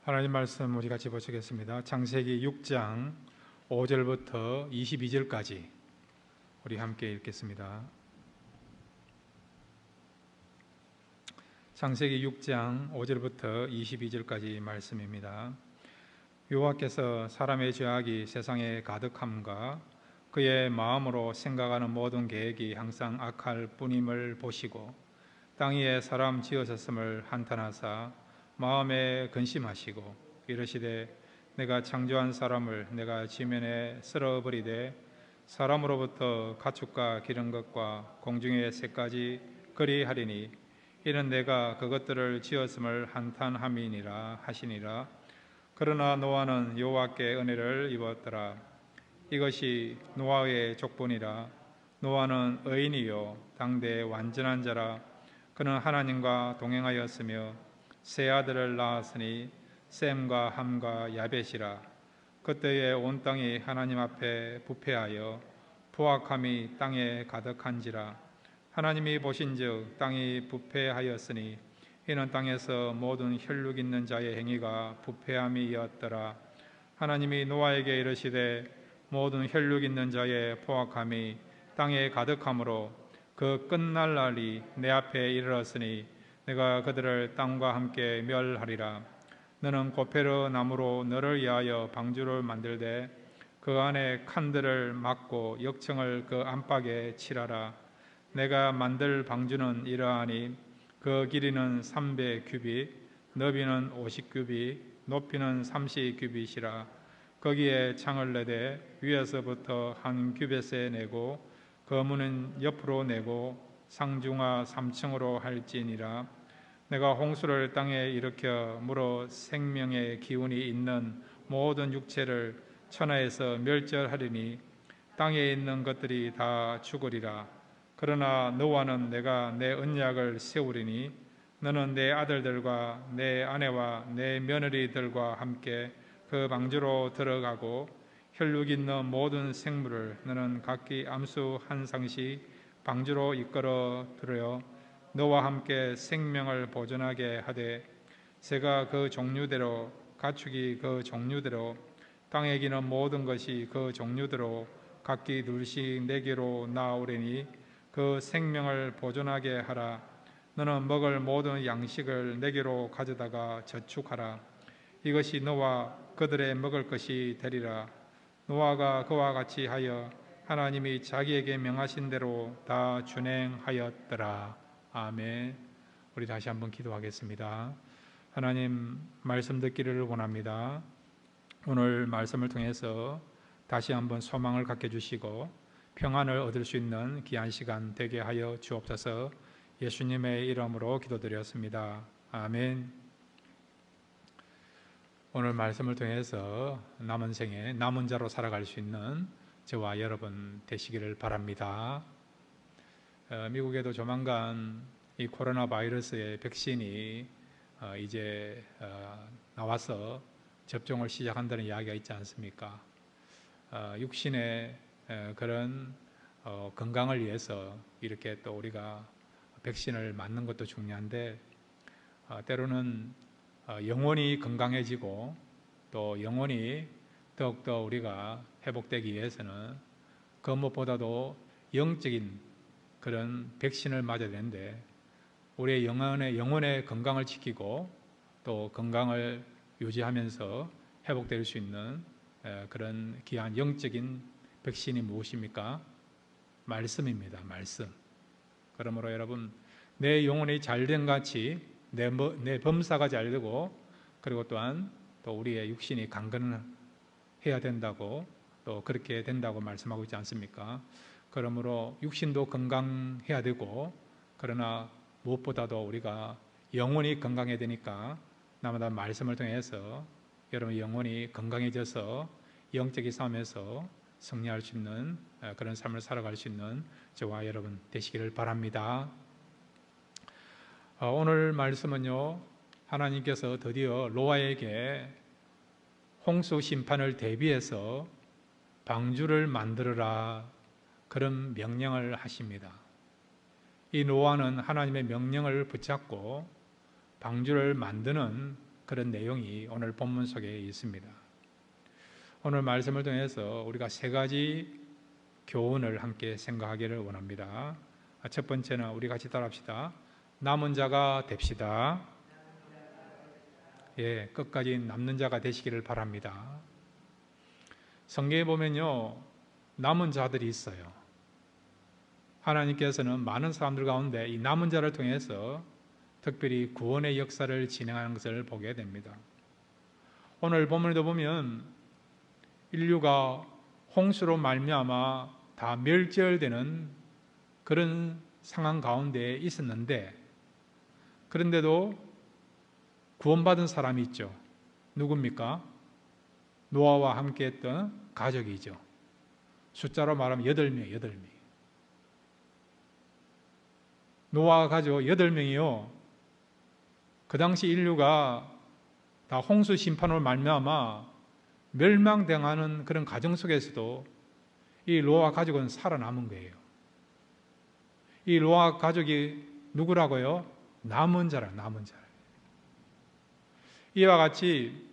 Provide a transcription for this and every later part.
하나님 말씀 우리 같이 보시겠습니다. 창세기 6장 5절부터 22절까지 우리 함께 읽겠습니다. 창세기 6장 5절부터 22절까지 말씀입니다. 여호와께서 사람의 죄악이 세상에 가득함과 그의 마음으로 생각하는 모든 계획이 항상 악할 뿐임을 보시고 땅 위에 사람 지으셨음을 한탄하사 마음에 근심하시고 이르시되 내가 창조한 사람을 내가 지면에 쓸어버리되 사람으로부터 가축과 기른 것과 공중의 새까지 그리하리니 이는 내가 그것들을 지었음을 한탄함이니라 하시니라. 그러나 노아는 여호와께 은혜를 입었더라. 이것이 노아의 족본이라. 노아는 의인이요 당대 완전한 자라. 그는 하나님과 동행하였으며 세 아들을 낳았으니 셈과 함과 야벳이라. 그때에 온 땅이 하나님 앞에 부패하여 포악함이 땅에 가득한지라. 하나님이 보신즉 땅이 부패하였으니 이는 땅에서 모든 혈육 있는 자의 행위가 부패함이었더라. 하나님이 노아에게 이르시되 모든 혈육 있는 자의 포악함이 땅에 가득함으로 그 끝날 날이 내 앞에 이르렀으니 내가 그들을 땅과 함께 멸하리라. 너는 고페르 나무로 너를 위하여 방주를 만들되 그 안에 칸들을 막고 역청을 그 안팎에 칠하라. 내가 만들 방주는 이러하니 그 길이는 300규빗, 너비는 50규빗, 높이는 30규빗이라. 거기에 창을 내되 위에서부터 한 규빗에 내고 그 문은 옆으로 내고 상중하 3층으로 할지니라. 내가 홍수를 땅에 일으켜 물어 생명의 기운이 있는 모든 육체를 천하에서 멸절하리니 땅에 있는 것들이 다 죽으리라. 그러나 너와는 내가 내 언약을 세우리니 너는 내 아들들과 내 아내와 내 며느리들과 함께 그 방주로 들어가고 혈육 있는 모든 생물을 너는 각기 암수 한 상씩 방주로 이끌어 들여 너와 함께 생명을 보존하게 하되 새가 그 종류대로 가축이 그 종류대로 땅에 기는 모든 것이 그 종류대로 각기 둘씩 내게로 나오리니 그 생명을 보존하게 하라. 너는 먹을 모든 양식을 내게로 가져다가 저축하라. 이것이 너와 그들의 먹을 것이 되리라. 노아가 그와 같이 하여 하나님이 자기에게 명하신 대로 다 준행하였더라. 아멘. 우리 다시 한번 기도하겠습니다. 하나님 말씀 듣기를 원합니다. 오늘 말씀을 통해서 다시 한번 소망을 갖게 주시고 평안을 얻을 수 있는 귀한 시간 되게 하여 주옵소서. 예수님의 이름으로 기도드렸습니다. 아멘. 오늘 말씀을 통해서 남은 생에 남은 자로 살아갈 수 있는 저와 여러분 되시기를 바랍니다. 미국에도 조만간 이 코로나 바이러스의 백신이 이제 나와서 접종을 시작한다는 이야기가 있지 않습니까? 육신의 그런 건강을 위해서 이렇게 또 우리가 백신을 맞는 것도 중요한데 때로는 영혼이 건강해지고 또 영혼이 더욱더 우리가 회복되기 위해서는 그 무엇보다도 영적인 그런 백신을 맞아야 되는데 우리의 영혼의 건강을 지키고 또 건강을 유지하면서 회복될 수 있는 그런 귀한 영적인 백신이 무엇입니까? 말씀입니다. 말씀. 그러므로 여러분 내 영혼이 잘된 같이 내 범사가 잘되고 그리고 또한 또 우리의 육신이 강건해야 된다고 또 그렇게 된다고 말씀하고 있지 않습니까? 그러므로 육신도 건강해야 되고 그러나 무엇보다도 우리가 영혼이 건강해야 되니까 나마다 말씀을 통해서 여러분 영혼이 건강해져서 영적인 싸움에서 승리할 수 있는 그런 삶을 살아갈 수 있는 저와 여러분 되시기를 바랍니다. 오늘 말씀은요, 하나님께서 드디어 노아에게 홍수 심판을 대비해서 방주를 만들어라 그런 명령을 하십니다. 이 노아는 하나님의 명령을 붙잡고 방주를 만드는 그런 내용이 오늘 본문 속에 있습니다. 오늘 말씀을 통해서 우리가 세 가지 교훈을 함께 생각하기를 원합니다. 첫 번째는 우리 같이 따라합시다. 남은 자가 됩시다. 예, 끝까지 남는 자가 되시기를 바랍니다. 성경에 보면요, 남은 자들이 있어요. 하나님께서는 많은 사람들 가운데 이 남은 자를 통해서 특별히 구원의 역사를 진행하는 것을 보게 됩니다. 오늘 본문에도 보면 인류가 홍수로 말미암아 다 멸절되는 그런 상황 가운데 있었는데, 그런데도 구원받은 사람이 있죠. 누굽니까? 노아와 함께 했던 가족이죠. 숫자로 말하면 8명. 노아 가족 8명이요. 그 당시 인류가 다 홍수 심판으로 말미암아 멸망당하는 그런 가정 속에서도 이 노아 가족은 살아남은 거예요. 이 노아 가족이 누구라고요? 남은 자라. 이와 같이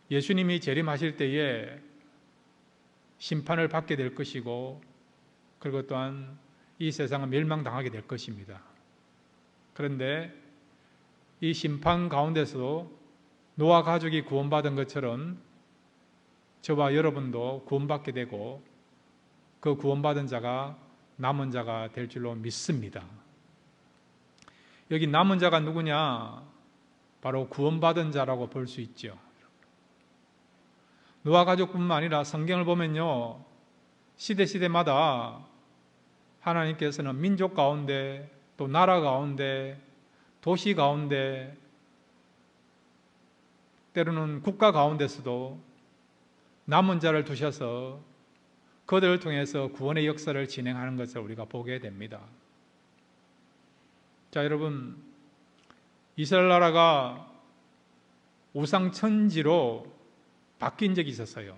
예수님이 재림하실 때에 심판을 받게 될 것이고, 그리고 또한 이 세상은 멸망당하게 될 것입니다. 그런데 이 심판 가운데서도 노아 가족이 구원받은 것처럼 저와 여러분도 구원받게 되고, 그 구원받은 자가 남은 자가 될 줄로 믿습니다. 여기 남은 자가 누구냐? 바로 구원받은 자라고 볼 수 있죠. 노아 가족뿐만 아니라 성경을 보면요, 시대마다 하나님께서는 민족 가운데, 또 나라 가운데, 도시 가운데, 때로는 국가 가운데서도 남은 자를 두셔서 그들을 통해서 구원의 역사를 진행하는 것을 우리가 보게 됩니다. 자, 여러분, 이스라엘 나라가 우상천지로 바뀐 적이 있었어요.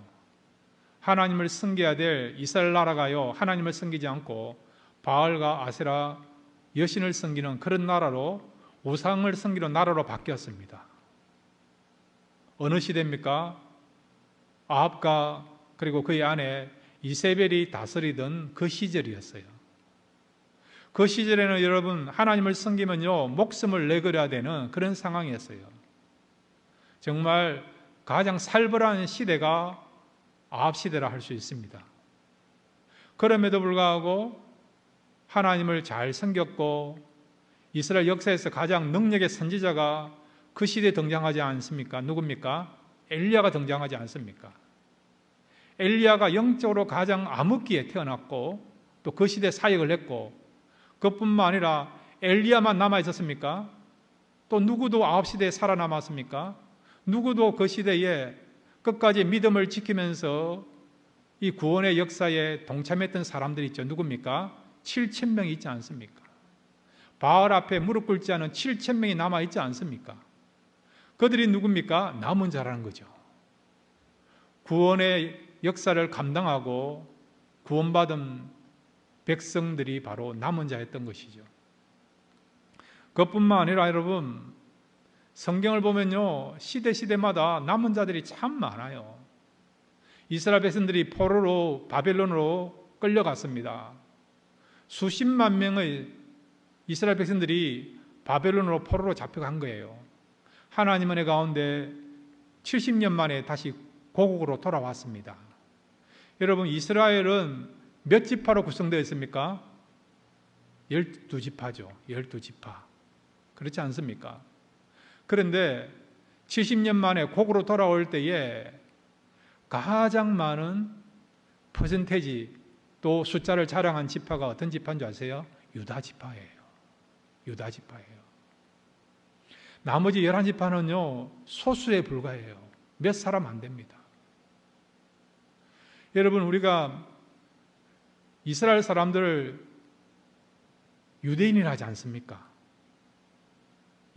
하나님을 섬겨야 될 이스라엘 나라가요, 하나님을 섬기지 않고 바알과 아세라 여신을 섬기는 그런 나라로, 우상을 섬기는 나라로 바뀌었습니다. 어느 시대입니까? 아합과 그리고 그의 아내 이세벨이 다스리던 그 시절이었어요. 그 시절에는 여러분, 하나님을 섬기면요, 목숨을 내걸어야 되는 그런 상황이었어요. 정말 가장 살벌한 시대가 아합 시대라 할 수 있습니다. 그럼에도 불구하고 하나님을 잘 섬겼고, 이스라엘 역사에서 가장 능력의 선지자가 그 시대에 등장하지 않습니까? 누굽니까? 엘리야가 등장하지 않습니까? 엘리야가 영적으로 가장 암흑기에 태어났고, 또 그 시대에 사역을 했고, 그뿐만 아니라 엘리야만 남아있었습니까? 또 누구도 아합 시대에 살아남았습니까? 누구도 그 시대에 끝까지 믿음을 지키면서 이 구원의 역사에 동참했던 사람들이 있죠. 누굽니까? 7,000명이 있지 않습니까? 바알 앞에 무릎 꿇지 않은 7,000명이 남아있지 않습니까? 그들이 누굽니까? 남은 자라는 거죠. 구원의 역사를 감당하고 구원받은 백성들이 바로 남은 자였던 것이죠. 그것뿐만 아니라 여러분, 성경을 보면요, 시대마다 남은 자들이 참 많아요. 이스라엘 백성들이 포로로 바벨론으로 끌려갔습니다. 수십만 명의 이스라엘 백성들이 바벨론으로 포로로 잡혀간 거예요. 하나님의 은혜 가운데 70년 만에 다시 고국으로 돌아왔습니다. 여러분, 이스라엘은 몇 지파로 구성되어 있습니까? 12지파죠. 12지파. 그렇지 않습니까? 그런데 70년 만에 고국으로 돌아올 때에 가장 많은 퍼센테이지, 또 숫자를 자랑한 지파가 어떤 지파인 줄 아세요? 유다 지파예요. 나머지 11지파는요, 소수에 불과해요. 몇 사람 안 됩니다. 여러분, 우리가 이스라엘 사람들을 유대인이라 하지 않습니까?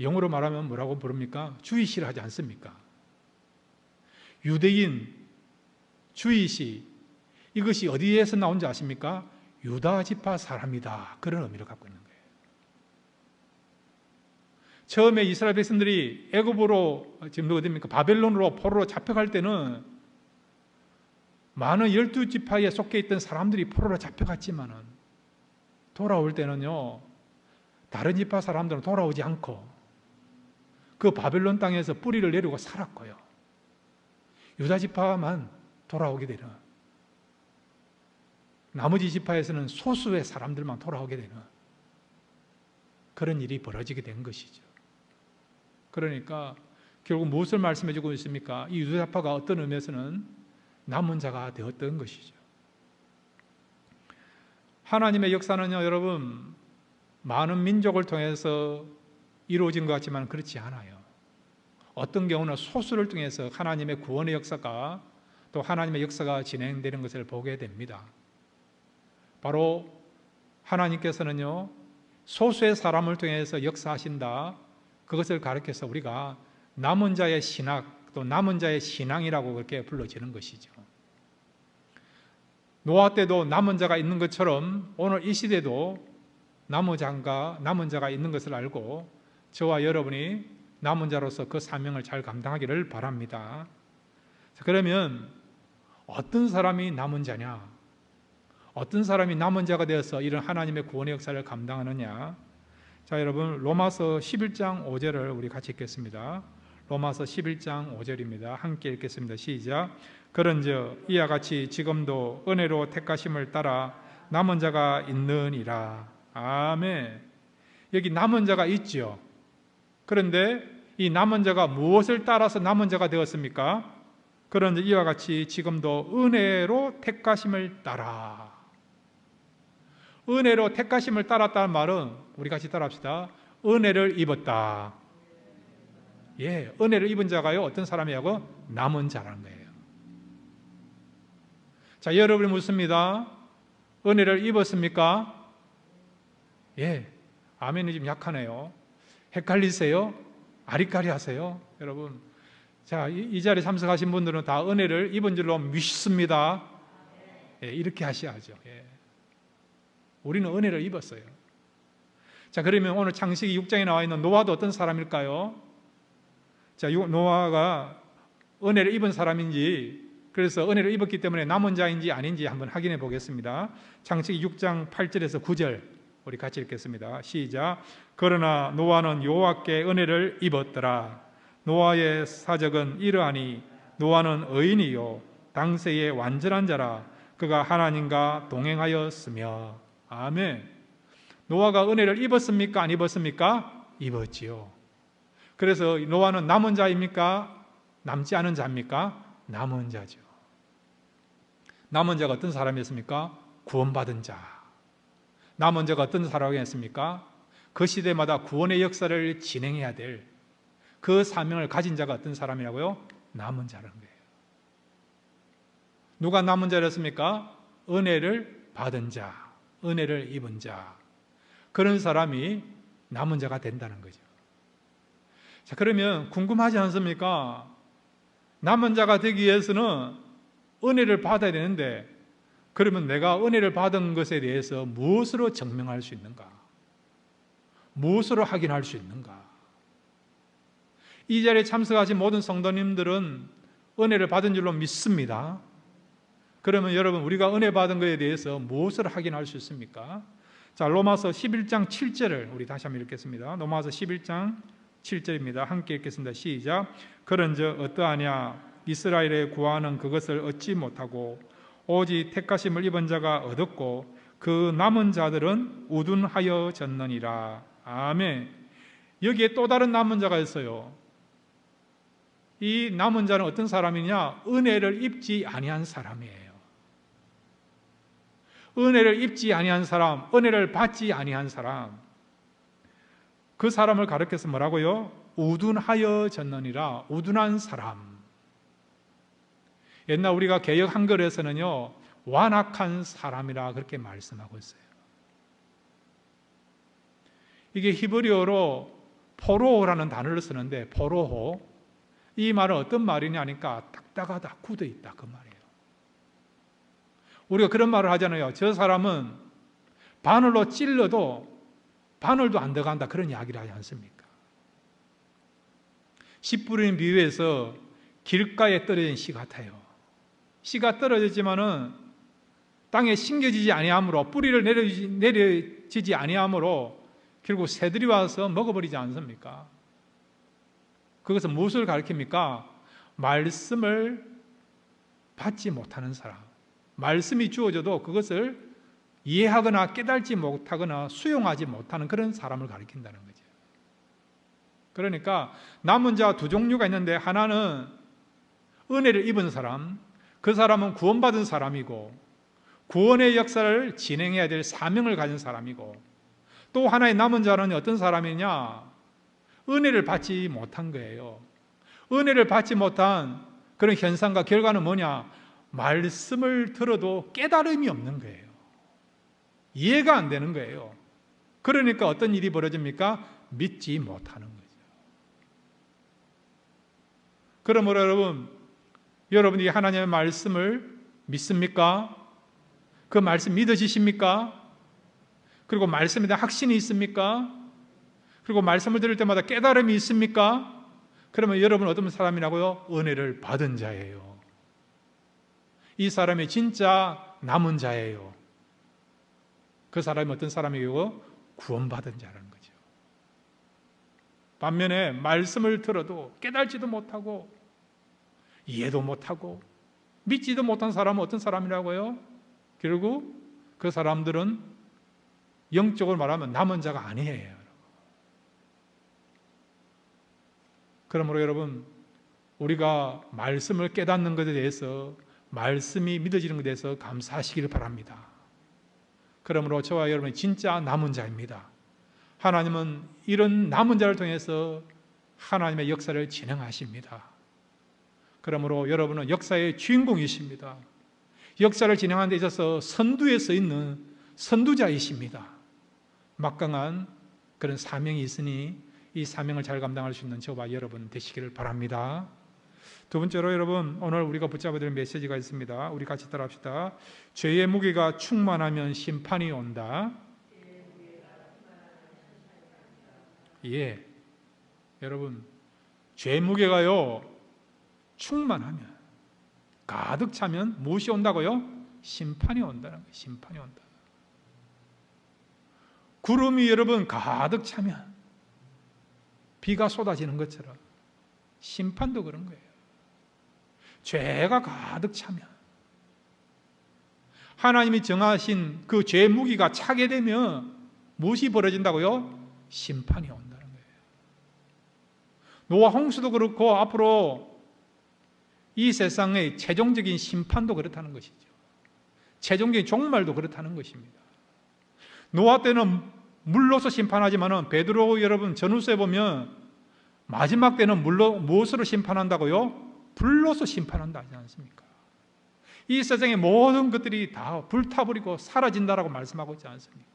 영어로 말하면 뭐라고 부릅니까? 주이시라 하지 않습니까? 유대인, 주이시, 이것이 어디에서 나온지 아십니까? 유다 지파 사람이다, 그런 의미를 갖고 있는 거예요. 처음에 이스라엘 백성들이 애굽으로 지금 어디입니까? 바벨론으로 포로로 잡혀갈 때는 많은 12지파에 속해 있던 사람들이 포로로 잡혀갔지만은 돌아올 때는요, 다른 지파 사람들은 돌아오지 않고 그 바벨론 땅에서 뿌리를 내리고 살았고요. 유다 지파만 돌아오게 되는, 나머지 지파에서는 소수의 사람들만 돌아오게 되는 그런 일이 벌어지게 된 것이죠. 그러니까 결국 무엇을 말씀해 주고 있습니까? 이 유다 지파가 어떤 의미에서는 남은 자가 되었던 것이죠. 하나님의 역사는요, 여러분, 많은 민족을 통해서 이루어진 것 같지만 그렇지 않아요. 어떤 경우는 소수를 통해서 하나님의 구원의 역사가, 또 하나님의 역사가 진행되는 것을 보게 됩니다. 바로 하나님께서는요, 소수의 사람을 통해서 역사하신다, 그것을 가르쳐서 우리가 남은 자의 신학, 또 남은 자의 신앙이라고 그렇게 불러지는 것이죠. 노아 때도 남은 자가 있는 것처럼 오늘 이 시대도 남은 자가 있는 것을 알고 저와 여러분이 남은 자로서 그 사명을 잘 감당하기를 바랍니다. 그러면 어떤 사람이 남은 자냐? 어떤 사람이 남은 자가 되어서 이런 하나님의 구원의 역사를 감당하느냐? 자, 여러분, 로마서 11장 5절을 우리 같이 읽겠습니다. 로마서 11장 5절입니다. 함께 읽겠습니다. 시작. 그런즉 이와 같이 지금도 은혜로 택하심을 따라 남은 자가 있느니라. 아멘. 여기 남은 자가 있죠. 그런데 이 남은 자가 무엇을 따라서 남은 자가 되었습니까? 그런즉 이와 같이 지금도 은혜로 택하심을 따라. 은혜로 택하심을 따랐다는 말은 우리 같이 따라합시다. 은혜를 입었다. 예, 은혜를 입은 자가요, 어떤 사람이라고? 남은 자라는 거예요. 자, 여러분이 묻습니다. 은혜를 입었습니까? 예, 아멘이 좀 약하네요. 헷갈리세요? 아리까리 하세요? 여러분, 자, 이 자리에 참석하신 분들은 다 은혜를 입은 줄로 믿습니다. 예, 이렇게 하셔야죠. 예. 우리는 은혜를 입었어요. 자, 그러면 오늘 창세기 6장에 나와 있는 노아도 어떤 사람일까요? 자, 노아가 은혜를 입은 사람인지, 그래서 은혜를 입었기 때문에 남은 자인지 아닌지 한번 확인해 보겠습니다. 창세기 6장 8절에서 9절 우리 같이 읽겠습니다. 시작. 그러나 노아는 여호와께 은혜를 입었더라. 노아의 사적은 이러하니 노아는 의인이요 당세의 완전한 자라. 그가 하나님과 동행하였으며. 아멘. 노아가 은혜를 입었습니까? 안 입었습니까? 입었지요. 그래서 노아는 남은 자입니까? 남지 않은 자입니까? 남은 자죠. 남은 자가 어떤 사람이었습니까? 구원받은 자. 남은 자가 어떤 사람이었습니까? 그 시대마다 구원의 역사를 진행해야 될 그 사명을 가진 자가 어떤 사람이라고요? 남은 자라는 거예요. 누가 남은 자였습니까? 은혜를 받은 자, 은혜를 입은 자. 그런 사람이 남은 자가 된다는 거죠. 자, 그러면 궁금하지 않습니까? 남은 자가 되기 위해서는 은혜를 받아야 되는데, 그러면 내가 은혜를 받은 것에 대해서 무엇으로 증명할 수 있는가? 무엇으로 확인할 수 있는가? 이 자리에 참석하신 모든 성도님들은 은혜를 받은 줄로 믿습니다. 그러면 여러분, 우리가 은혜 받은 것에 대해서 무엇을 확인할 수 있습니까? 자, 로마서 11장 7절을 우리 다시 한번 읽겠습니다. 로마서 11장 7절입니다. 함께 읽겠습니다. 시작. 그런즉 어떠하냐? 이스라엘의 구하는 그것을 얻지 못하고 오직 택하심을 입은 자가 얻었고 그 남은 자들은 우둔하여졌느니라. 아멘. 여기에 또 다른 남은 자가 있어요. 이 남은 자는 어떤 사람이냐? 은혜를 입지 아니한 사람이에요. 은혜를 입지 아니한 사람, 은혜를 받지 아니한 사람. 그 사람을 가르쳐서 뭐라고요? 우둔하여졌느니라. 우둔한 사람. 옛날 우리가 개역 한글에서는요, 완악한 사람이라 그렇게 말씀하고 있어요. 이게 히브리어로 포로호라는 단어를 쓰는데, 포로호, 이 말은 어떤 말이냐 하니까 딱딱하다, 굳어있다, 그 말이에요. 우리가 그런 말을 하잖아요. 저 사람은 바늘로 찔러도 바늘도 안 들어간다, 그런 이야기를 하지 않습니까? 씨 뿌리는 비유에서 길가에 떨어진 씨 같아요. 씨가 떨어졌지만은 땅에 심겨지지 아니하므로, 뿌리를 내려지지 아니하므로 결국 새들이 와서 먹어버리지 않습니까? 그것은 무엇을 가리킵니까? 말씀을 받지 못하는 사람, 말씀이 주어져도 그것을 이해하거나 깨달지 못하거나 수용하지 못하는 그런 사람을 가리킨다는 거죠. 그러니까 남은 자 두 종류가 있는데, 하나는 은혜를 입은 사람, 그 사람은 구원받은 사람이고 구원의 역사를 진행해야 될 사명을 가진 사람이고, 또 하나의 남은 자는 어떤 사람이냐? 은혜를 받지 못한 거예요. 은혜를 받지 못한 그런 현상과 결과는 뭐냐? 말씀을 들어도 깨달음이 없는 거예요. 이해가 안 되는 거예요. 그러니까 어떤 일이 벌어집니까? 믿지 못하는 거죠. 그러므로 여러분이 하나님의 말씀을 믿습니까? 그 말씀 믿어지십니까? 그리고 말씀에 대한 확신이 있습니까? 그리고 말씀을 들을 때마다 깨달음이 있습니까? 그러면 여러분은 어떤 사람이라고요? 은혜를 받은 자예요. 이 사람이 진짜 남은 자예요. 그 사람이 어떤 사람이고? 구원받은 자라는 거죠. 반면에 말씀을 들어도 깨달지도 못하고 이해도 못하고 믿지도 못한 사람은 어떤 사람이라고요? 결국 그 사람들은 영적으로 말하면 남은 자가 아니에요. 그러므로 여러분, 우리가 말씀을 깨닫는 것에 대해서, 말씀이 믿어지는 것에 대해서 감사하시기를 바랍니다. 그러므로 저와 여러분이 진짜 남은 자입니다. 하나님은 이런 남은 자를 통해서 하나님의 역사를 진행하십니다. 그러므로 여러분은 역사의 주인공이십니다. 역사를 진행하는 데 있어서 선두에 서 있는 선두자이십니다. 막강한 그런 사명이 있으니 이 사명을 잘 감당할 수 있는 저와 여러분 되시기를 바랍니다. 두 번째로 여러분, 오늘 우리가 붙잡아야 될 메시지가 있습니다. 우리 같이 따라합시다. 죄의 무게가 충만하면 심판이 온다. 예, 여러분, 죄의 무게가요 충만하면, 가득 차면 무엇이 온다고요? 심판이 온다는 거예요. 심판이 온다. 구름이 여러분 가득 차면 비가 쏟아지는 것처럼 심판도 그런 거예요. 죄가 가득 차면, 하나님이 정하신 그 죄의 무게가 차게 되면 무엇이 벌어진다고요? 심판이 온다는 거예요. 노아 홍수도 그렇고 앞으로 이 세상의 최종적인 심판도 그렇다는 것이죠. 최종적인 종말도 그렇다는 것입니다. 노아 때는 물로서 심판하지만 베드로 여러분 전후서에 보면 마지막 때는 무엇으로 심판한다고요? 불로서 심판한다 하지 않습니까? 이 세상의 모든 것들이 다 불타버리고 사라진다라고 말씀하고 있지 않습니까?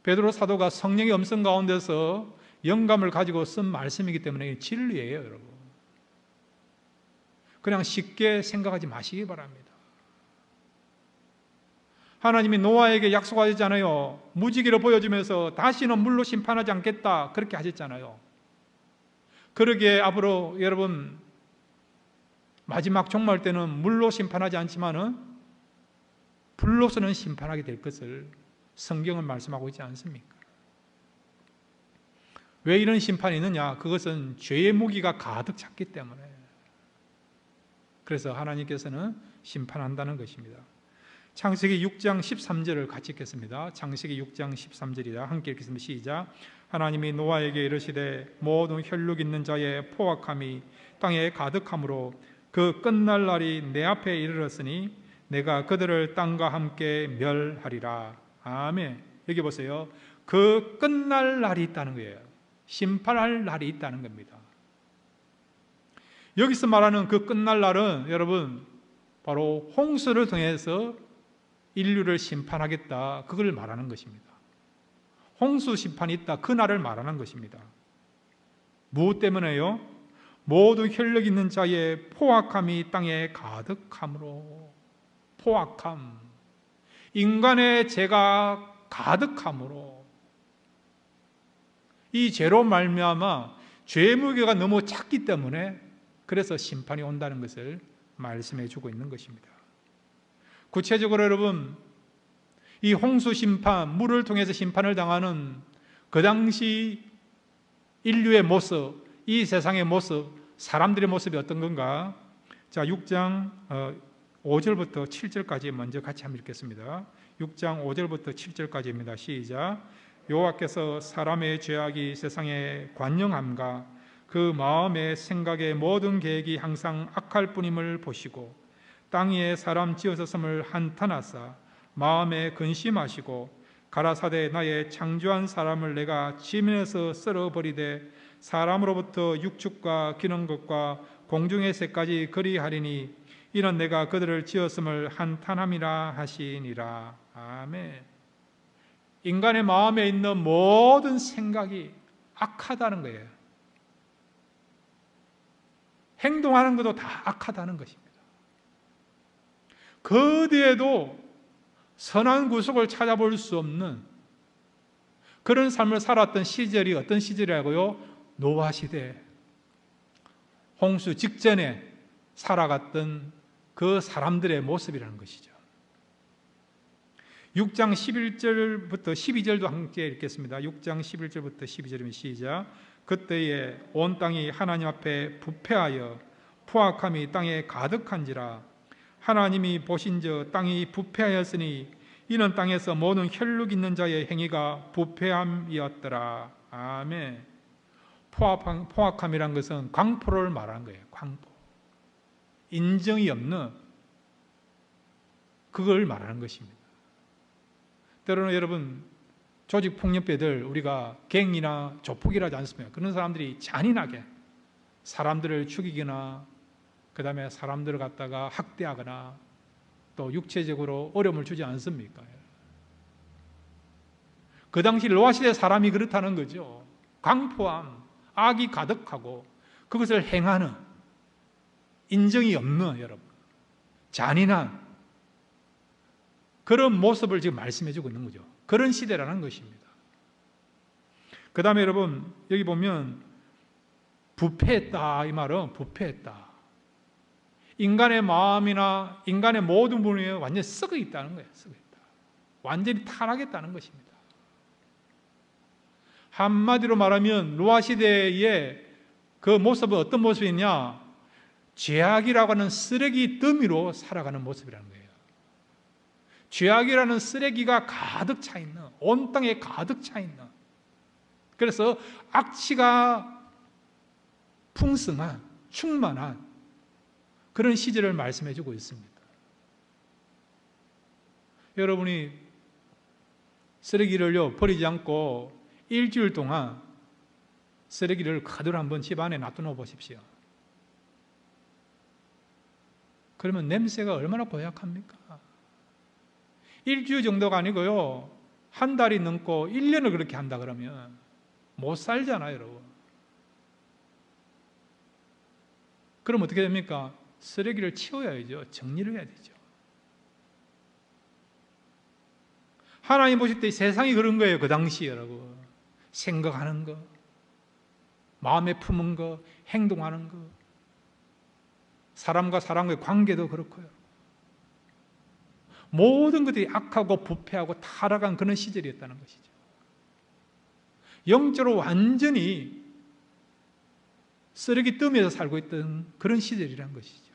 베드로 사도가 성령의 음성 가운데서 영감을 가지고 쓴 말씀이기 때문에 진리예요, 여러분. 그냥 쉽게 생각하지 마시기 바랍니다. 하나님이 노아에게 약속하셨잖아요. 무지개를 보여주면서 다시는 물로 심판하지 않겠다, 그렇게 하셨잖아요. 그러기에 앞으로 여러분 마지막 종말 때는 물로 심판하지 않지만은 불로서는 심판하게 될 것을 성경은 말씀하고 있지 않습니까? 왜 이런 심판이 있느냐? 그것은 죄의 무기가 가득 찼기 때문에. 그래서 하나님께서는 심판한다는 것입니다. 창세기 6장 13절을 같이 읽겠습니다. 창세기 6장 13절이다. 함께 읽겠습니다. 시작. 하나님이 노아에게 이르시되 모든 혈육 있는 자의 포악함이 땅에 가득함으로 그 끝날 날이 내 앞에 이르렀으니 내가 그들을 땅과 함께 멸하리라. 아멘. 여기 보세요. 그 끝날 날이 있다는 거예요. 심판할 날이 있다는 겁니다. 여기서 말하는 그 끝날 날은 여러분 바로 홍수를 통해서 인류를 심판하겠다, 그걸 말하는 것입니다. 홍수 심판이 있다, 그 날을 말하는 것입니다. 무엇 때문에요? 모든 혈력 있는 자의 포악함이 땅에 가득함으로. 포악함, 인간의 죄가 가득함으로. 이 죄로 말미암아 죄의 무게가 너무 작기 때문에 그래서 심판이 온다는 것을 말씀해 주고 있는 것입니다. 구체적으로 여러분, 이 홍수 심판, 물을 통해서 심판을 당하는 그 당시 인류의 모습, 이 세상의 모습, 사람들의 모습이 어떤 건가? 자, 6장 5절부터 7절까지 먼저 같이 한번 읽겠습니다. 6장 5절부터 7절까지입니다. 시작. 여호와께서 사람의 죄악이 세상에 관영함과 그 마음의 생각의 모든 계획이 항상 악할 뿐임을 보시고 땅 위에 사람 지으셨음을 한탄하사 마음에 근심하시고 가라사대 나의 창조한 사람을 내가 지면에서 썰어버리되 사람으로부터 육축과 기는 것과 공중의 새까지 그리하리니 이는 내가 그들을 지었음을 한탄함이라 하시니라. 아멘. 인간의 마음에 있는 모든 생각이 악하다는 거예요. 행동하는 것도 다 악하다는 것입니다. 그 뒤에도 선한 구속을 찾아볼 수 없는 그런 삶을 살았던 시절이 어떤 시절이라고요? 노아 시대, 홍수 직전에 살아갔던 그 사람들의 모습이라는 것이죠. 6장 11절부터 12절도 함께 읽겠습니다. 6장 11절부터 12절이면 시작. 그때에 온 땅이 하나님 앞에 부패하여 포악함이 땅에 가득한지라. 하나님이 보신즉 땅이 부패하였으니 이는 땅에서 모든 혈육 있는 자의 행위가 부패함이었더라. 아멘. 포악함이란 것은 광포를 말하는 거예요. 광포. 인정이 없는 그걸 말하는 것입니다. 때로는 여러분, 조직폭력배들, 우리가 갱이나 조폭이라 하지 않습니까? 그런 사람들이 잔인하게 사람들을 죽이거나 그 다음에 사람들을 갖다가 학대하거나 또 육체적으로 어려움을 주지 않습니까? 그 당시 노아 시대 사람이 그렇다는 거죠. 광포함, 악이 가득하고 그것을 행하는 인정이 없는, 여러분, 잔인한 그런 모습을 지금 말씀해 주고 있는 거죠. 그런 시대라는 것입니다. 그 다음에 여러분, 여기 보면 부패했다, 이 말은 부패했다. 인간의 마음이나 인간의 모든 부분이 완전히 썩어 있다는 거예요. 썩어 있다. 완전히 타락했다는 것입니다. 한마디로 말하면 노아 시대의 그 모습은 어떤 모습이냐? 죄악이라고 하는 쓰레기 더미로 살아가는 모습이라는 거예요. 죄악이라는 쓰레기가 가득 차 있는, 온 땅에 가득 차 있는, 그래서 악취가 풍성한, 충만한 그런 시절을 말씀해 주고 있습니다. 여러분이 쓰레기를요 버리지 않고 일주일 동안 쓰레기를 그대로 한번 집 안에 놔둬 보십시오. 그러면 냄새가 얼마나 고약합니까? 일주일 정도가 아니고요, 한 달이 넘고 1년을 그렇게 한다 그러면 못 살잖아요, 여러분. 그럼 어떻게 됩니까? 쓰레기를 치워야죠. 정리를 해야 되죠. 하나님 보실 때 세상이 그런 거예요. 그 당시 여러분, 생각하는 거, 마음에 품은 거, 행동하는 거, 사람과 사람과의 관계도 그렇고요. 모든 것들이 악하고 부패하고 타락한 그런 시절이었다는 것이죠. 영적으로 완전히 쓰레기 더미에서 살고 있던 그런 시절이라는 것이죠.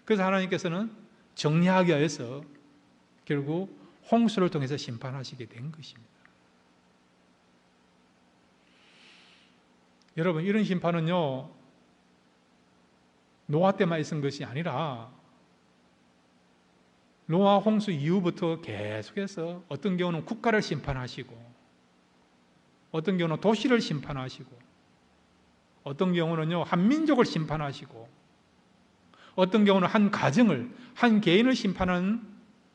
그래서 하나님께서는 정리하기 위해서 결국 홍수를 통해서 심판하시게 된 것입니다. 여러분, 이런 심판은요 노아 때만 있은 것이 아니라 노아 홍수 이후부터 계속해서 어떤 경우는 국가를 심판하시고 어떤 경우는 도시를 심판하시고 어떤 경우는요 한 민족을 심판하시고 어떤 경우는 한 가정을, 한 개인을 심판하는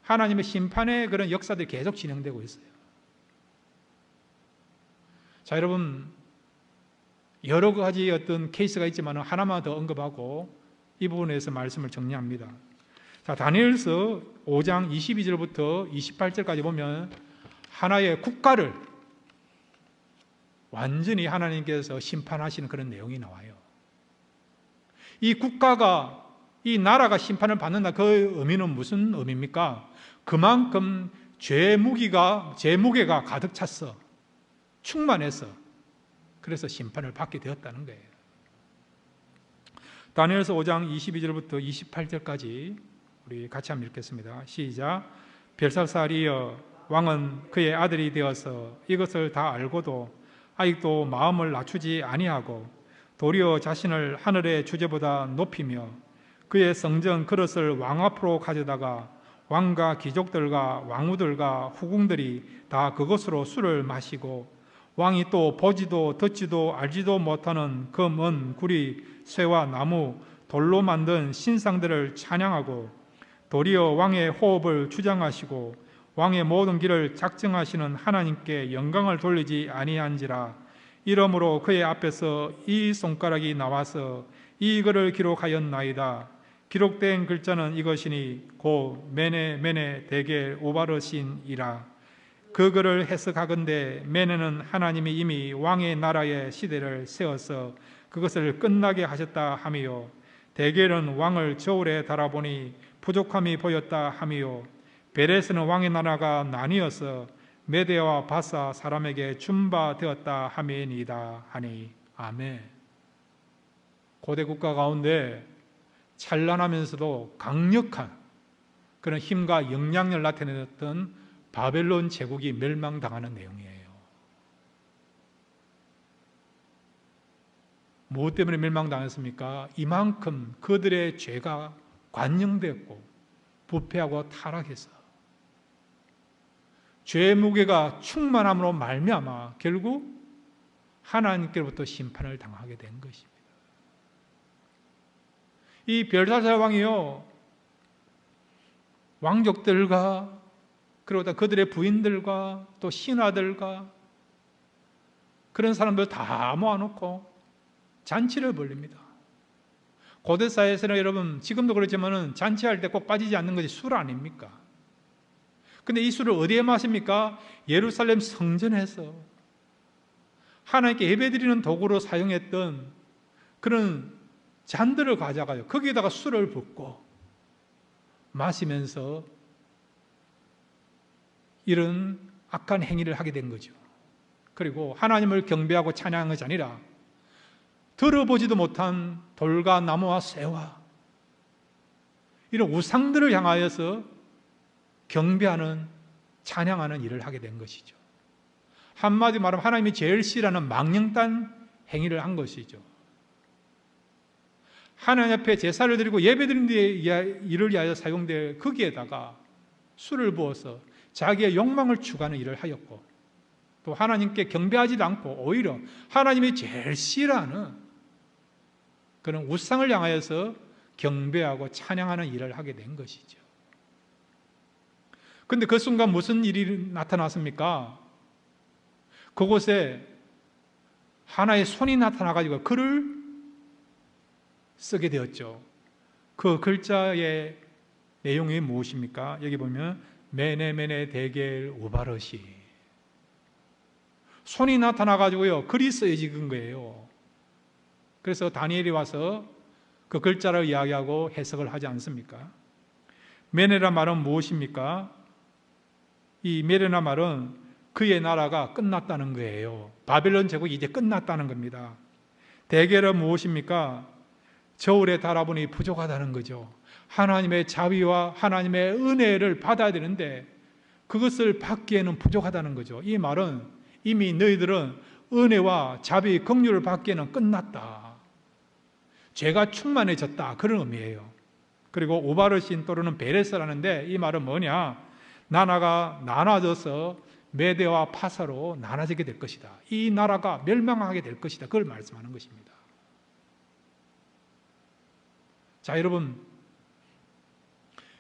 하나님의 심판의 그런 역사들이 계속 진행되고 있어요. 자, 여러분, 여러 가지 어떤 케이스가 있지만 하나만 더 언급하고 이 부분에서 말씀을 정리합니다. 자, 다니엘서 5장 22절부터 28절까지 보면 하나의 국가를 완전히 하나님께서 심판하시는 그런 내용이 나와요. 이 국가가, 이 나라가 심판을 받는다, 그 의미는 무슨 의미입니까? 그만큼 죄 무게가 가득 찼어. 충만해서. 그래서 심판을 받게 되었다는 거예요. 다니엘서 5장 22절부터 28절까지 우리 같이 한번 읽겠습니다. 시작. 벨사살이여, 왕은 그의 아들이 되어서 이것을 다 알고도 아직도 마음을 낮추지 아니하고 도리어 자신을 하늘의 주제보다 높이며 그의 성전 그릇을 왕 앞으로 가져다가 왕과 귀족들과 왕후들과 후궁들이 다 그것으로 술을 마시고 왕이 또 보지도 듣지도 알지도 못하는 금, 구리, 쇠와 나무, 돌로 만든 신상들을 찬양하고 도리어 왕의 호흡을 주장하시고 왕의 모든 길을 작정하시는 하나님께 영광을 돌리지 아니한지라. 이러므로 그의 앞에서 이 손가락이 나와서 이 글을 기록하였나이다. 기록된 글자는 이것이니 곧 메네 데겔 우바르신이라. 그 글을 해석하건대 메네는 하나님이 이미 왕의 나라의 시대를 세워서 그것을 끝나게 하셨다 하미요, 데겔은 왕을 저울에 달아보니 부족함이 보였다 하미요, 베레스는 왕의 나라가 나뉘어서 메대와 바사 사람에게 준바되었다 하미니이다 하니. 아멘. 고대 국가 가운데 찬란하면서도 강력한 그런 힘과 영향력을 나타냈던 바벨론 제국이 멸망당하는 내용이에요. 무엇 때문에 멸망당했습니까? 이만큼 그들의 죄가 관영되었고 부패하고 타락해서 죄의 무게가 충만함으로 말미암아 결국 하나님께로부터 심판을 당하게 된 것입니다. 이 벨사살 왕이요, 왕족들과 그리고 그들의 부인들과 또 신하들과 그런 사람들 다 모아놓고 잔치를 벌립니다. 고대 사회에서는 여러분 지금도 그렇지만 잔치할 때 꼭 빠지지 않는 것이 술 아닙니까? 근데 이 술을 어디에 마십니까? 예루살렘 성전에서 하나님께 예배드리는 도구로 사용했던 그런 잔들을 가져가요. 거기에다가 술을 붓고 마시면서 이런 악한 행위를 하게 된 거죠. 그리고 하나님을 경배하고 찬양한 것이 아니라 들어보지도 못한 돌과 나무와 쇠와 이런 우상들을 향하여서 경배하는, 찬양하는 일을 하게 된 것이죠. 한마디 말하면 하나님이 제일 싫어하는 망령단 행위를 한 것이죠. 하나님 앞에 제사를 드리고 예배드리는 데 일을 위하여 사용될 거기에다가 술을 부어서 자기의 욕망을 추구하는 일을 하였고, 또 하나님께 경배하지도 않고 오히려 하나님이 제일 싫어하는 그런 우상을 향하여서 경배하고 찬양하는 일을 하게 된 것이죠. 그런데 그 순간 무슨 일이 나타났습니까? 그곳에 하나의 손이 나타나가지고 글을 쓰게 되었죠. 그 글자의 내용이 무엇입니까? 여기 보면 메네 데겔 우바르시, 손이 나타나가지고요 글이 쓰여진 거예요. 그래서 다니엘이 와서 그 글자를 이야기하고 해석을 하지 않습니까? 메네라 말은 무엇입니까? 이 메네라 말은 그의 나라가 끝났다는 거예요. 바벨론 제국이 이제 끝났다는 겁니다. 데겔은 무엇입니까? 저울에 달아보니 부족하다는 거죠. 하나님의 자비와 하나님의 은혜를 받아야 되는데 그것을 받기에는 부족하다는 거죠. 이 말은 이미 너희들은 은혜와 자비, 긍휼을 받기에는 끝났다, 죄가 충만해졌다, 그런 의미예요. 그리고 우바르신 또는 베레스라는데 이 말은 뭐냐? 나라가 나눠져서 메대와 파사로 나눠지게 될 것이다, 이 나라가 멸망하게 될 것이다, 그걸 말씀하는 것입니다. 자, 여러분,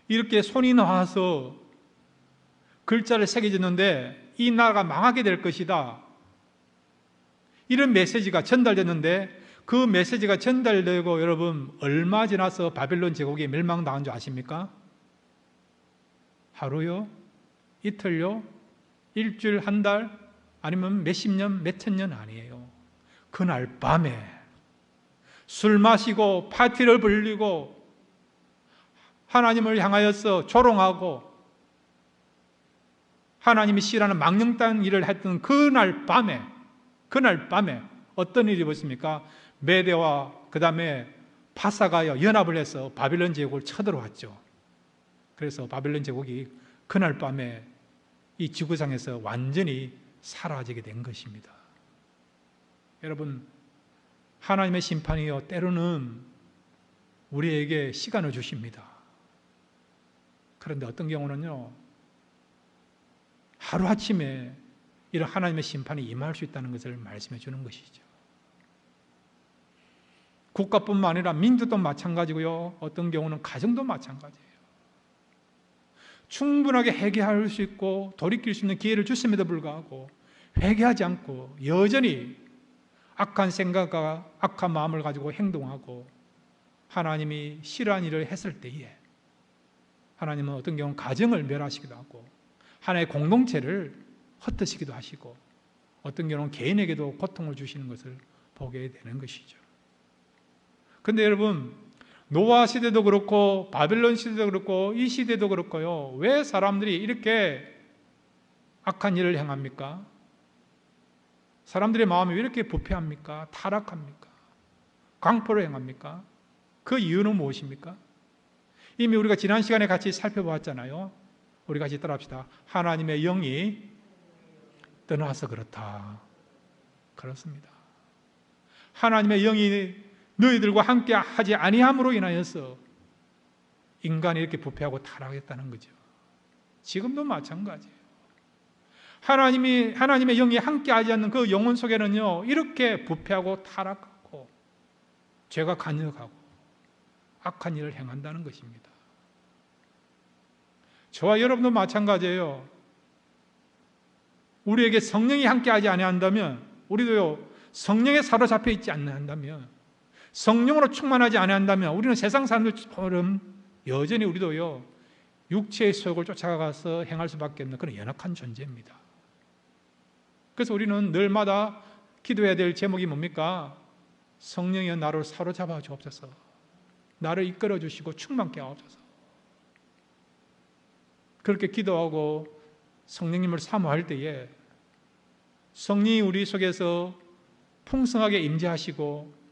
이렇게 손이 나와서 글자를 새겨졌는데 이 나라가 망하게 될 것이다, 이런 메시지가 전달됐는데 그 메시지가 전달되고 여러분 얼마 지나서 바벨론 제국이 멸망당한 줄 아십니까? 하루요? 이틀요? 일주일, 한 달? 아니면 몇십 년, 몇천 년 아니에요. 그날 밤에 술 마시고 파티를 벌리고 하나님을 향하여서 조롱하고 하나님이 싫어하는 망령된 일을 했던 그날 밤에 어떤 일이 있었습니까? 메대와 그 다음에 파사가 연합을 해서 바빌론 제국을 쳐들어왔죠. 그래서 바빌론 제국이 그날 밤에 이 지구상에서 완전히 사라지게 된 것입니다. 여러분, 하나님의 심판이요, 때로는 우리에게 시간을 주십니다. 그런데 어떤 경우는요, 하루아침에 이런 하나님의 심판이 임할 수 있다는 것을 말씀해 주는 것이죠. 국가뿐만 아니라 민족도 마찬가지고요, 어떤 경우는 가정도 마찬가지예요. 충분하게 회개할 수 있고 돌이킬 수 있는 기회를 주심에도 불구하고 회개하지 않고 여전히 악한 생각과 악한 마음을 가지고 행동하고 하나님이 싫어하는 일을 했을 때에 하나님은 어떤 경우는 가정을 멸하시기도 하고 하나의 공동체를 흩으시기도 하시고 어떤 경우는 개인에게도 고통을 주시는 것을 보게 되는 것이죠. 그런데 여러분, 노아 시대도 그렇고 바빌론 시대도 그렇고 이 시대도 그렇고요, 왜 사람들이 이렇게 악한 일을 행합니까? 사람들의 마음이 왜 이렇게 부패합니까? 타락합니까? 광포를 행합니까? 그 이유는 무엇입니까? 이미 우리가 지난 시간에 같이 살펴보았잖아요. 우리 같이 따라합시다. 하나님의 영이 떠나서 그렇다. 그렇습니다. 하나님의 영이 너희들과 함께 하지 아니함으로 인하여서 인간이 이렇게 부패하고 타락했다는 거죠. 지금도 마찬가지예요. 하나님의 영이 함께 하지 않는 그 영혼 속에는요, 이렇게 부패하고 타락하고 죄가 간역하고 악한 일을 행한다는 것입니다. 저와 여러분도 마찬가지예요. 우리에게 성령이 함께 하지 아니한다면, 우리도요, 성령에 사로잡혀 있지 않는다면, 성령으로 충만하지 아니한다면 우리는 세상 사람들처럼 여전히 우리도요, 육체의 소욕을 쫓아가서 행할 수밖에 없는 그런 연약한 존재입니다. 그래서 우리는 늘마다 기도해야 될 제목이 뭡니까? 성령이여 나를 사로잡아 주옵소서. 나를 이끌어 주시고 충만케 하옵소서. 그렇게 기도하고 성령님을 사모할 때에 성령이 우리 속에서 풍성하게 임재하시고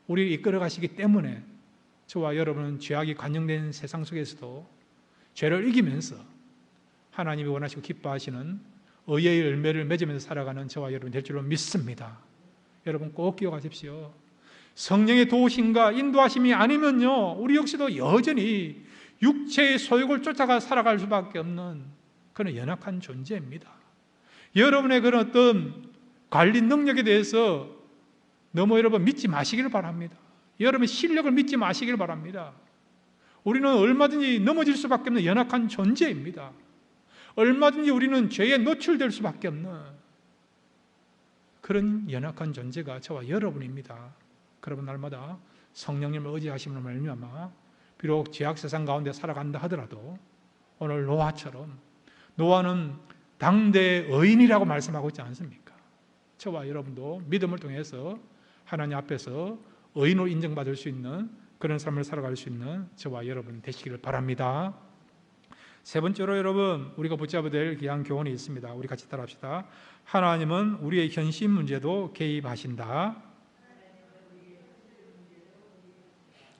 우리를 이끌어 가시기 때문에 저와 여러분은 죄악이 관영된 세상 속에서도 죄를 이기면서 하나님이 원하시고 기뻐하시는 의의 열매를 맺으면서 살아가는 저와 여러분 될 줄로 믿습니다. 여러분 꼭 기억하십시오. 성령의 도우심과 인도하심이 아니면요, 우리 역시도 여전히 육체의 소욕을 쫓아가 살아갈 수밖에 없는 그런 연약한 존재입니다. 여러분의 그런 어떤 관리 능력에 대해서 너무 여러분 믿지 마시기를 바랍니다. 여러분의 실력을 믿지 마시기를 바랍니다. 우리는 얼마든지 넘어질 수밖에 없는 연약한 존재입니다. 얼마든지 우리는 죄에 노출될 수밖에 없는 그런 연약한 존재가 저와 여러분입니다. 그러면 날마다 성령님을 의지하심으로 말미암아 비록 죄악 세상 가운데 살아간다 하더라도 오늘 노아처럼, 노아는 당대의 의인이라고 말씀하고 있지 않습니까? 저와 여러분도 믿음을 통해서 하나님 앞에서 의인으로 인정받을 수 있는 그런 삶을 살아갈 수 있는 저와 여러분 되시기를 바랍니다. 세 번째로 여러분, 우리가 붙잡아야 될 귀한 교훈이 있습니다. 우리 같이 따라합시다. 하나님은 우리의 현실 문제도 개입하신다.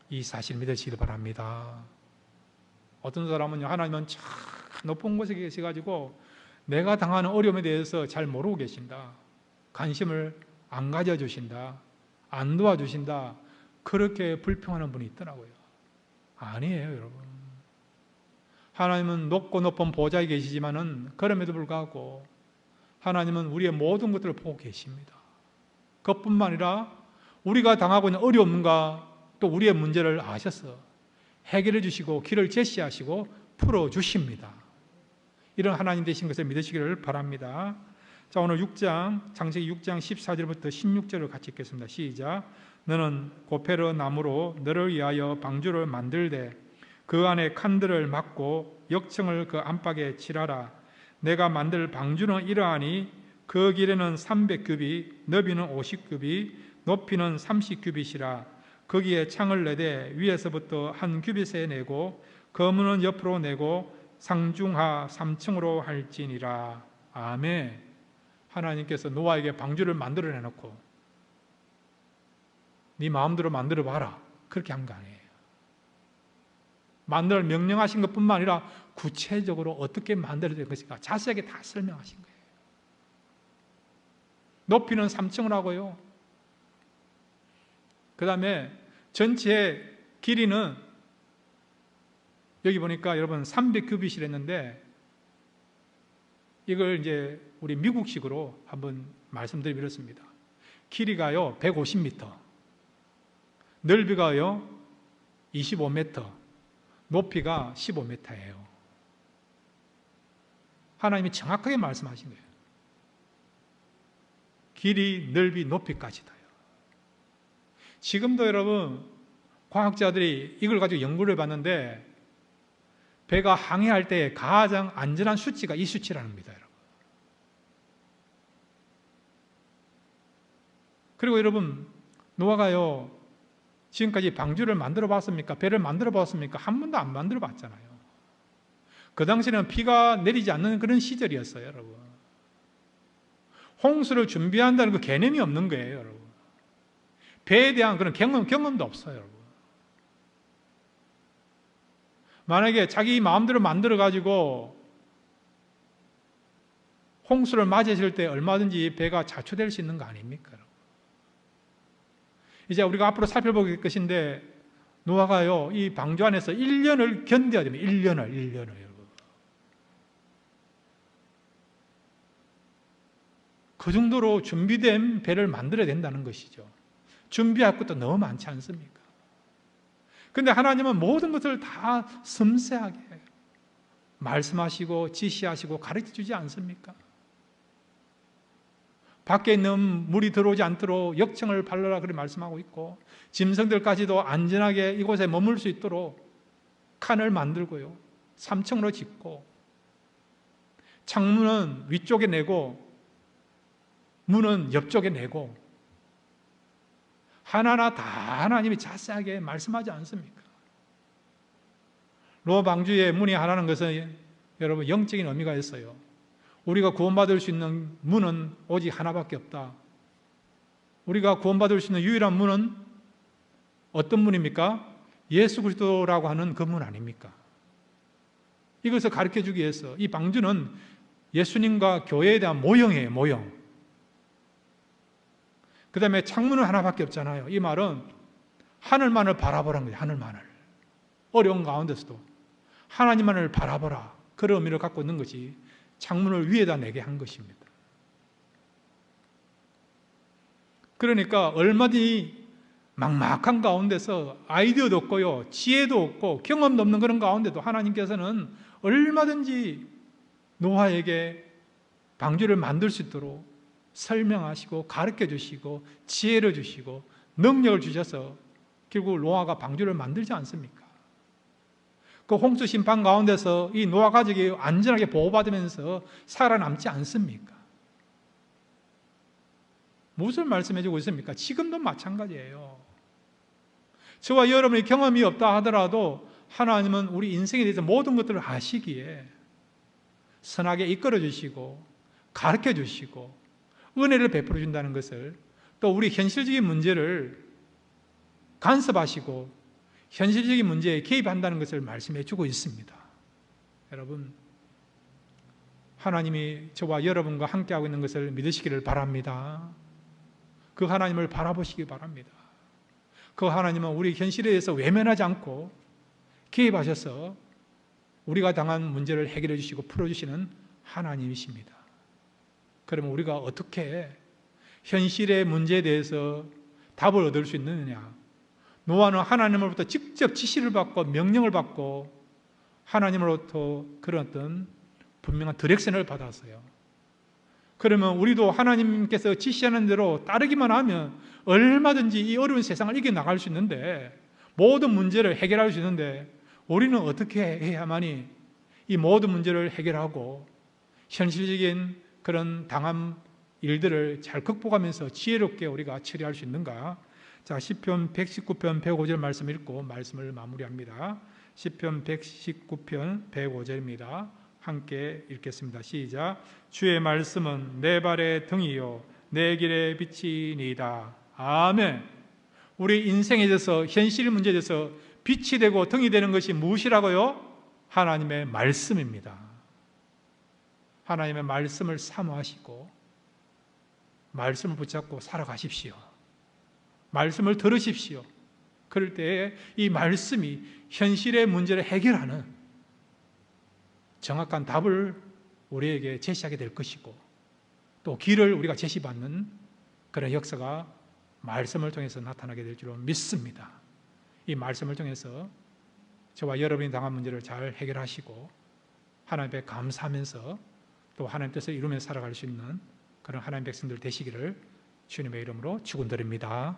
이 사실 믿으시길 바랍니다. 어떤 사람은요, 하나님은 참 높은 곳에 계셔가지고 내가 당하는 어려움에 대해서 잘 모르고 계신다, 관심을 안 가져주신다, 안 도와주신다, 그렇게 불평하는 분이 있더라고요. 아니에요, 여러분. 하나님은 높고 높은 보좌에 계시지만은 그럼에도 불구하고 하나님은 우리의 모든 것들을 보고 계십니다. 그것뿐만 아니라 우리가 당하고 있는 어려움과 또 우리의 문제를 아셔서 해결해 주시고 길을 제시하시고 풀어주십니다. 이런 하나님 되신 것을 믿으시기를 바랍니다. 자, 오늘 6장, 창세기 6장 14절부터 16절을 같이 읽겠습니다. 시작. 너는 고페르 나무로 너를 위하여 방주를 만들되 그 안에 칸들을 막고 역청을 그 안팎에 칠하라. 내가 만들 방주는 이러하니 그 길이는 300규빗, 너비는 50규빗, 높이는 30규빗이라. 거기에 창을 내되 위에서부터 한 규빗에 내고 그 문은 옆으로 내고 상중하 3층으로 할지니라. 아멘. 하나님께서 노아에게 방주를 만들어 내놓고 네 마음대로 만들어 봐라, 그렇게 한 거 아니에요. 만들 명령하신 것뿐만 아니라 구체적으로 어떻게 만들어야 될 것인가 자세하게 다 설명하신 거예요. 높이는 3층을 하고요. 그 다음에 전체 길이는 여기 보니까 여러분 300규빗이라 했는데 이걸 이제 우리 미국식으로 한번 말씀드리면 이렇습니다. 길이가요 150m, 넓이가요 25m, 높이가 15m예요. 하나님이 정확하게 말씀하신 거예요. 길이, 넓이, 높이까지도요. 지금도 여러분 과학자들이 이걸 가지고 연구를 해봤는데 배가 항해할 때 가장 안전한 수치가 이 수치라는 겁니다, 여러분. 그리고 여러분 노아가요 지금까지 방주를 만들어 봤습니까? 배를 만들어 봤습니까? 한 번도 안 만들어 봤잖아요. 그 당시에는 비가 내리지 않는 그런 시절이었어요, 여러분. 홍수를 준비한다는 그 개념이 없는 거예요, 여러분. 배에 대한 그런 경험도 없어요, 여러분. 만약에 자기 마음대로 만들어가지고 홍수를 맞이했을 때 얼마든지 배가 자초될 수 있는 거 아닙니까, 여러분? 이제 우리가 앞으로 살펴볼 것인데 노아가요 이 방주 안에서 1년을 견뎌야 됩니다. 1년을 여러분. 그 정도로 준비된 배를 만들어야 된다는 것이죠. 준비할 것도 너무 많지 않습니까? 그런데 하나님은 모든 것을 다 섬세하게 말씀하시고 지시하시고 가르쳐주지 않습니까? 밖에 있는 물이 들어오지 않도록 역청을 발라라 그렇게 말씀하고 있고 짐승들까지도 안전하게 이곳에 머물 수 있도록 칸을 만들고요 3층으로 짓고 창문은 위쪽에 내고 문은 옆쪽에 내고 하나하나 다 하나님이 자세하게 말씀하지 않습니까? 노아 방주의 문이 하나는 것은 여러분 영적인 의미가 있어요. 우리가 구원받을 수 있는 문은 오직 하나밖에 없다. 우리가 구원받을 수 있는 유일한 문은 어떤 문입니까? 예수 그리스도라고 하는 그 문 아닙니까? 이것을 가르쳐주기 위해서 이 방주는 예수님과 교회에 대한 모형이에요, 모형. 그 다음에 창문은 하나밖에 없잖아요. 이 말은 하늘만을 바라보라는 거예요, 하늘만을. 어려운 가운데서도 하나님만을 바라보라, 그런 의미를 갖고 있는 것이 창문을 위에다 내게 한 것입니다. 그러니까 얼마든지 막막한 가운데서 아이디어도 없고요, 지혜도 없고 경험도 없는 그런 가운데도 하나님께서는 얼마든지 노아에게 방주를 만들 수 있도록 설명하시고 가르쳐 주시고 지혜를 주시고 능력을 주셔서 결국 노아가 방주를 만들지 않습니까? 그 홍수 심판 가운데서 이 노아 가족이 안전하게 보호받으면서 살아남지 않습니까? 무엇을 말씀해 주고 있습니까? 지금도 마찬가지예요. 저와 여러분의 경험이 없다 하더라도 하나님은 우리 인생에 대해서 모든 것들을 아시기에 선하게 이끌어 주시고 가르쳐 주시고 은혜를 베풀어 준다는 것을, 또 우리 현실적인 문제를 간섭하시고 현실적인 문제에 개입한다는 것을 말씀해 주고 있습니다. 여러분, 하나님이 저와 여러분과 함께하고 있는 것을 믿으시기를 바랍니다. 그 하나님을 바라보시기 바랍니다. 그 하나님은 우리 현실에 대해서 외면하지 않고 개입하셔서 우리가 당한 문제를 해결해 주시고 풀어주시는 하나님이십니다. 그러면 우리가 어떻게 현실의 문제에 대해서 답을 얻을 수 있느냐? 노아는 하나님으로부터 직접 지시를 받고 명령을 받고 하나님으로부터 그런 어떤 분명한 디렉션을 받았어요. 그러면 우리도 하나님께서 지시하는 대로 따르기만 하면 얼마든지 이 어려운 세상을 이겨나갈 수 있는데, 모든 문제를 해결할 수 있는데 우리는 어떻게 해야만이 이 모든 문제를 해결하고 현실적인 그런 당한 일들을 잘 극복하면서 지혜롭게 우리가 처리할 수 있는가? 자, 시편 119편 105절 말씀 읽고 말씀을 마무리합니다. 시편 119편 105절입니다. 함께 읽겠습니다. 시작. 주의 말씀은 내 발의 등이요 내 길의 빛이니이다. 아멘. 우리 인생에 대해서, 현실 문제에 대해서 빛이 되고 등이 되는 것이 무엇이라고요? 하나님의 말씀입니다. 하나님의 말씀을 사모하시고 말씀을 붙잡고 살아가십시오. 말씀을 들으십시오. 그럴 때에 이 말씀이 현실의 문제를 해결하는 정확한 답을 우리에게 제시하게 될 것이고, 또 길을 우리가 제시받는 그런 역사가 말씀을 통해서 나타나게 될 줄로 믿습니다. 이 말씀을 통해서 저와 여러분이 당한 문제를 잘 해결하시고 하나님께 감사하면서 또 하나님 뜻을 이루며 살아갈 수 있는 그런 하나님 백성들 되시기를 주님의 이름으로 축원드립니다.